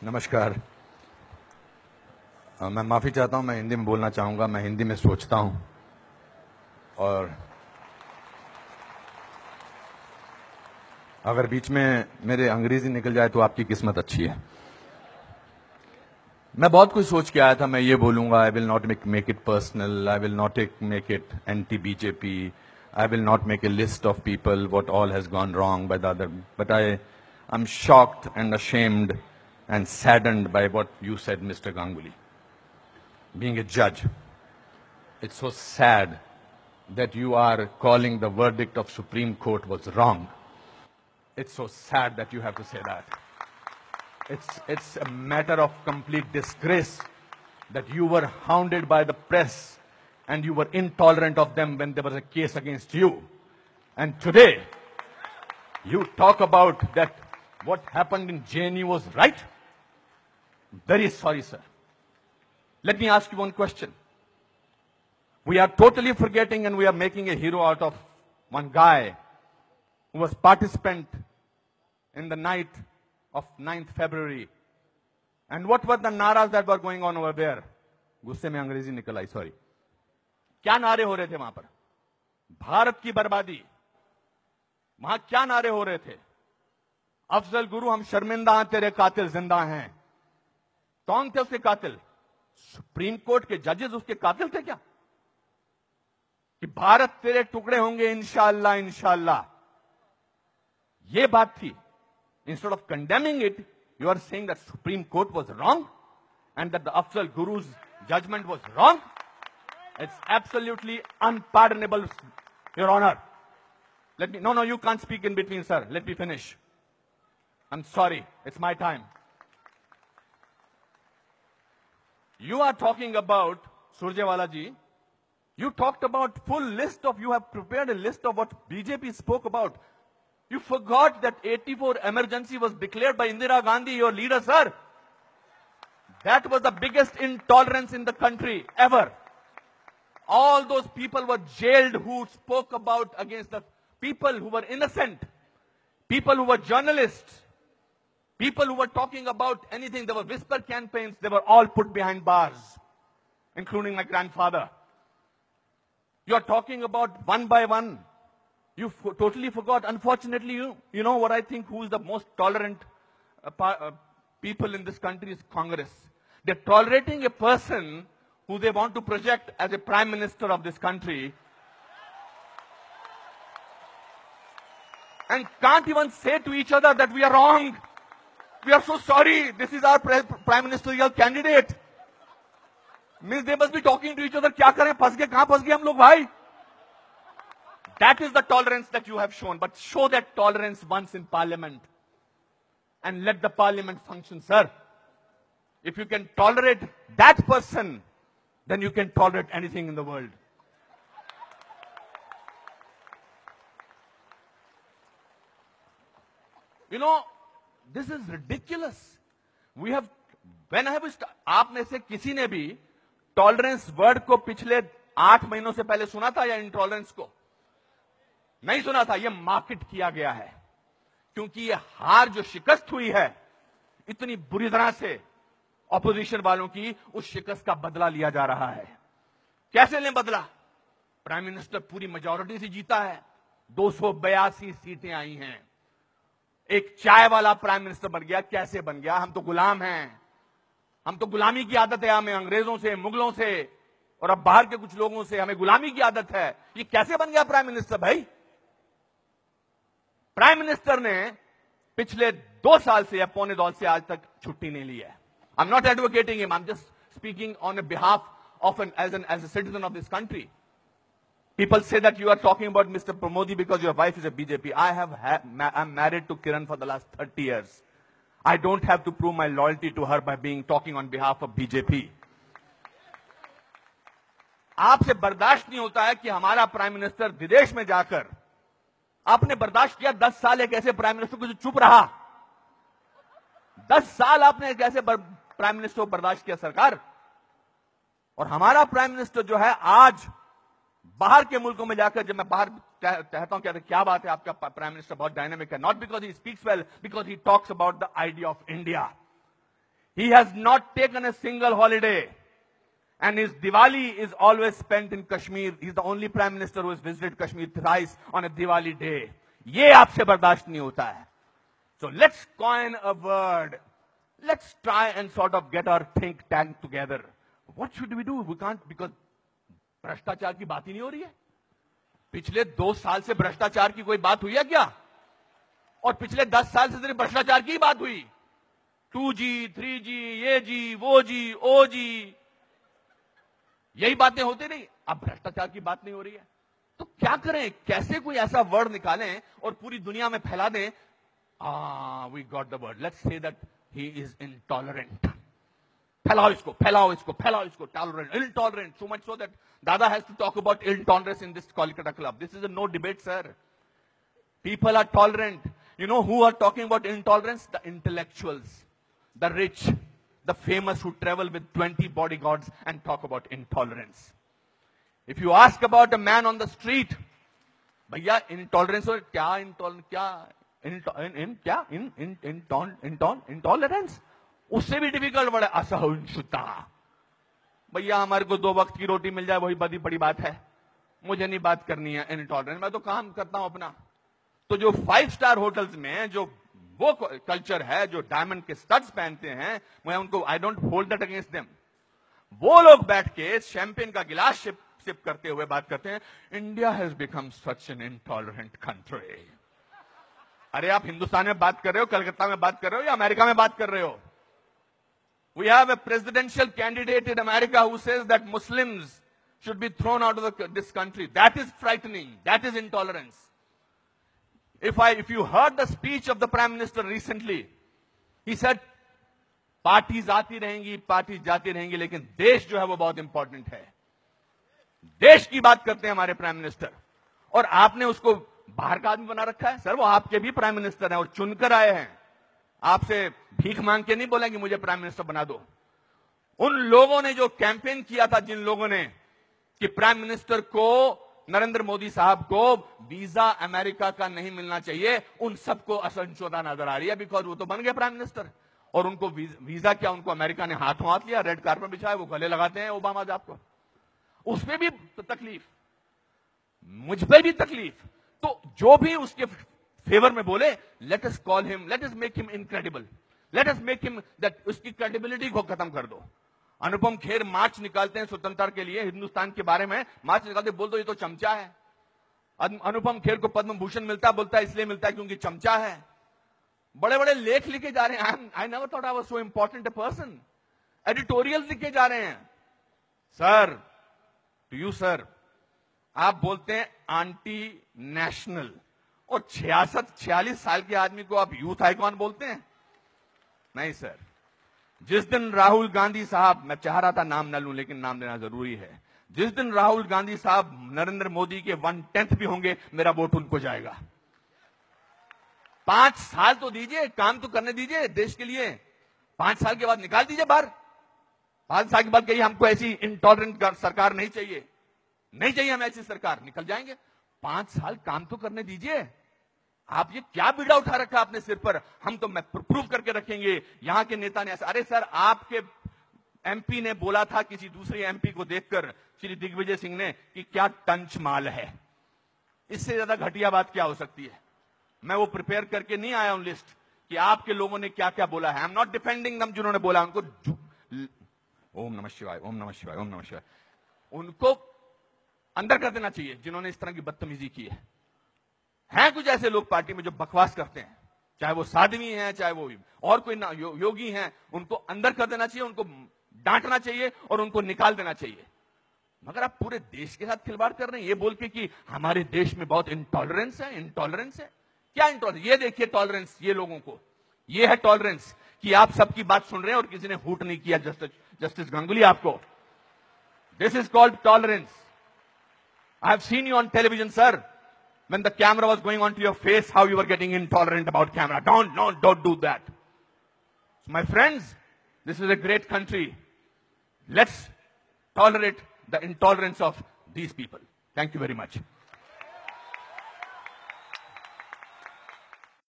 नमस्कार। मैं माफ़ी चाहता हूं, मैं हिंदी में बोलना चाहूंगा। मैं हिंदी में सोचता हूं और अगर बीच में मेरे अंग्रेजी निकल जाए तो आपकी किस्मत अच्छी है। मैं बहुत कुछ सोच के आया था। मैं ये बोलूंगा, I will not make it personal, I will not make it anti BJP, I will not make a list of people what all has gone wrong by the other, but I am shocked and ashamed and saddened by what you said, Mr. Ganguly. Being a judge, it's so sad that you are calling the verdict of Supreme Court was wrong. It's so sad that you have to say that. It's a matter of complete disgrace that you were hounded by the press and you were intolerant of them when there was a case against you. And today, you talk about that what happened in JNU was right? Very sorry, sir. Let me ask you one question. We are totally forgetting and we are making a hero out of one guy who was participant in the night of 9th February. And what were the naras that were going on over there? गुस्से में अंग्रेजी निकल आई, sorry. क्या नारे हो रहे थे वहां पर? भारत की बर्बादी। वहां क्या नारे हो रहे थे? अफजल गुरु, हम शर्मिंदा हैं, तेरे कातिल जिंदा हैं। कौन थे उसके कातिल? सुप्रीम कोर्ट के जजेस उसके कातिल थे क्या? कि भारत तेरे टुकड़े होंगे इंशाअल्लाह इंशाअल्लाह, ये बात थी। Instead of condemning it, you are saying that Supreme Court was wrong and that the Afzal Guru's judgment was wrong. It's absolutely unpardonable, Your Honor. No, you can't speak in between, sir. Let me finish. I'm sorry. It's my time. You are talking about, Surjewala ji, you talked about full list of, you have prepared a list of what BJP spoke about. You forgot that 84 emergency was declared by Indira Gandhi, your leader, sir. That was the biggest intolerance in the country ever. All those people were jailed who spoke about against the people who were innocent, people who were journalists, people who were talking about anything. There were whisper campaigns. They were all put behind bars, including my grandfather. You are talking about one by one. You totally forgot. Unfortunately, you know what I think, who is the most tolerant people in this country is Congress. They're tolerating a person who they want to project as a prime minister of this country and can't even say to each other that we are wrong. We are so sorry. This is our prime ministerial candidate. Means they must be talking to each other. क्या करें? फंस गए, कहां फंस गए हम लोग भाई? That is the tolerance that you have shown. But show that tolerance once in parliament and let the parliament function, sir. If you can tolerate that person, then you can tolerate anything in the world. You know, this is ridiculous. We have, when I have, आप में से किसी ने भी tolerance word को पिछले 8 महीनों से पहले सुना था या इंटॉलरेंस को? नहीं सुना था। यह मार्केट किया गया है क्योंकि यह हार जो शिकस्त हुई है इतनी बुरी तरह से ऑपोजिशन वालों की, उस शिकस्त का बदला लिया जा रहा है। कैसे लें बदला? प्राइम मिनिस्टर पूरी मेजॉरिटी से जीता है, 282 सीटें आई हैं। एक चाय वाला प्राइम मिनिस्टर बन गया। कैसे बन गया? हम तो गुलाम हैं, हम तो गुलामी की आदत है हमें, अंग्रेजों से, मुगलों से और अब बाहर के कुछ लोगों से हमें गुलामी की आदत है। ये कैसे बन गया प्राइम मिनिस्टर भाई? प्राइम मिनिस्टर ने पिछले 2 साल से या पौने 2 से आज तक छुट्टी नहीं ली है। I'm not advocating him. I'm just speaking on a behalf of as a citizen of this country. People say that you are talking about Mr. Modi because your wife is a BJP. I'm married to Kiran for the last 30 years. I don't have to prove my loyalty to her by talking on behalf of BJP. आपसे बर्दाश्त नहीं होता है कि हमारा prime minister विदेश में जाकर, आपने बर्दाश्त किया 10 साल एक ऐसे प्राइम मिनिस्टर को जो चुप रहा। 10 साल आपने एक ऐसे प्राइम मिनिस्टर को बर्दाश्त किया सरकार, और हमारा प्राइम मिनिस्टर जो है आज बाहर के मुल्कों में जाकर, जब मैं बाहर कहता हूं क्या बात है आपका प्राइम मिनिस्टर बहुत डायनामिक है, not because he speaks well, because he talks about the idea of India. He has not taken a single holiday. And his Diwali is always spent in Kashmir. He's the only Prime Minister who has visited Kashmir thrice on a Diwali day. ये आपसे बर्दाश्त नहीं होता है. So let's coin a word. Let's try and sort of get our think tank together. What should we do? We can't, because भ्रष्टाचार की बात ही नहीं हो रही है. पिछले 2 साल से भ्रष्टाचार की कोई बात हुई है क्या? और पिछले 10 साल से सिर्फ भ्रष्टाचार की बात हुई. 2G, 3G, ये जी, वो जी, ओ जी, यही बातें होती नहीं. अब भ्रष्टाचार की बात नहीं हो रही है. तो क्या करें? कैसे कोई ऐसा वर्ड निकालें और पूरी दुनिया में फैला दें? We got the word. Let's say that he is intolerant. फैलाओ इसको, फैलाओ इसको, फैलाओ इसको. Tolerant, intolerant. So much so that Dada has to talk about intolerance in this Kolkata club. This is a no debate, sir. People are tolerant. You know who are talking about intolerance? The intellectuals, the rich, the famous who travel with 20 bodyguards and talk about intolerance. If you ask about a man on the street, भैया intolerance और क्या intolerance उससे भी difficult word है असहिष्णुता. भैया हमारे को 2 वक्त की रोटी मिल जाए वही बड़ी बड़ी बात है. मुझे नहीं बात करनी है intolerance. मैं तो काम करता हूं अपना. तो जो 5 स्टार होटल्स में जो वो कल्चर है, जो डायमंड के स्टड्स पहनते हैं, मैं उनको I don't hold that against them. वो लोग बैठ के शैंपेन का गिलास सिप करते हुए बात करते हैं, India has become such an intolerant country. अरे आप हिंदुस्तान में बात कर रहे हो, कलकत्ता में बात कर रहे हो या अमेरिका में बात कर रहे हो? We have a presidential candidate in America who says that Muslims should be thrown out of this country. That is frightening. That is intolerance. If you heard the speech of the Prime Minister recently, he said, parties आती रहेंगी, parties जाती रहेंगी, लेकिन देश जो है वो बहुत इंपॉर्टेंट है. देश की बात करते हैं हमारे प्राइम मिनिस्टर, और आपने उसको बाहर का आदमी बना रखा है. सर वो आपके भी प्राइम मिनिस्टर हैं और चुनकर आए हैं. आपसे भीख मांग के नहीं बोलेंगे मुझे प्राइम मिनिस्टर बना दो. उन लोगों ने जो कैंपेन किया था, जिन लोगों ने कि प्राइम मिनिस्टर को, नरेंद्र मोदी साहब को वीजा अमेरिका का नहीं मिलना चाहिए, उन सबको असहिष्णुता नजर आ रही है. बिकॉज वो तो बन गए प्राइम मिनिस्टर और उनको वीजा क्या, उनको अमेरिका ने हाथों हाथ लिया, रेड कार्पेट बिछाया, वो गले लगाते हैं ओबामा साहब को. उसमें भी तकलीफ, मुझ पे भी तकलीफ. तो जो भी उसके फेवर में बोले, let us call him, let us make him incredible, let us make him that, उसकी क्रेडिबिलिटी को खत्म कर दो. अनुपम खेर मार्च निकालते हैं स्वतंत्रता के लिए, हिंदुस्तान के बारे में मार्च निकालते, बोल दो ये तो चमचा है. अनुपम खेर को पद्म भूषण मिलता, बोलता है इसलिए मिलता है क्योंकि चमचा है. बड़े बड़े लेख लिखे जा रहे हैं. I never thought I was so important a person. Editorial लिखे जा रहे हैं. सर, टू यू सर, आप बोलते हैं आंटी नेशनल, और 46 साल के आदमी को आप यूथ आइकॉन बोलते हैं? नहीं सर. जिस दिन राहुल गांधी साहब, मैं चाह रहा था नाम न लूं लेकिन नाम लेना जरूरी है, जिस दिन राहुल गांधी साहब नरेंद्र मोदी के 1/10 भी होंगे, मेरा वोट उनको जाएगा. 5 साल तो दीजिए, काम तो करने दीजिए देश के लिए. 5 साल के बाद निकाल दीजिए बाहर. 5 साल के बाद कहिए हमको ऐसी इंटॉलरेंट सरकार नहीं चाहिए, नहीं चाहिए हमें ऐसी सरकार, निकल जाएंगे. 5 साल काम तो करने दीजिए. आप ये क्या बीड़ा उठा रखा अपने सिर पर, हम तो मैं प्रूव करके रखेंगे, यहां के नेता ने ऐसा. अरे सर, आपके एमपी ने बोला था किसी दूसरे एमपी को देखकर, श्री दिग्विजय सिंह ने, कि क्या टंच माल है. इससे ज्यादा घटिया बात क्या हो सकती है. मैं वो प्रिपेयर करके नहीं आया हूं लिस्ट कि आपके लोगों ने क्या क्या बोला है. आई एम नॉट डिफेंडिंग दम, जिन्होंने बोला उनको ओम नमः शिवाय, ओम नमः शिवाय, ओम नमः शिवाय, उनको अंदर कर देना चाहिए जिन्होंने इस तरह की बदतमीजी की है. हैं कुछ ऐसे लोग पार्टी में जो बकवास करते हैं, चाहे वो साध्वी हैं, चाहे वो और कोई ना योगी हैं, उनको अंदर कर देना चाहिए, उनको डांटना चाहिए और उनको निकाल देना चाहिए. मगर आप पूरे देश के साथ खिलवाड़ कर रहे हैं ये बोल के कि हमारे देश में बहुत इंटॉलरेंस है. इंटॉलरेंस है क्या? इंटॉलरेंस ये देखिए, टॉलरेंस ये लोगों को, ये है टॉलरेंस कि आप सबकी बात सुन रहे हैं और किसी ने हूट नहीं किया. जस्टिस गांगुली आपको, this is called tolerance. I have seen you on television sir, when the camera was going onto your face, how you were getting intolerant about camera. Don't do that. So my friends, this is a great country. Let's tolerate the intolerance of these people. Thank you very much.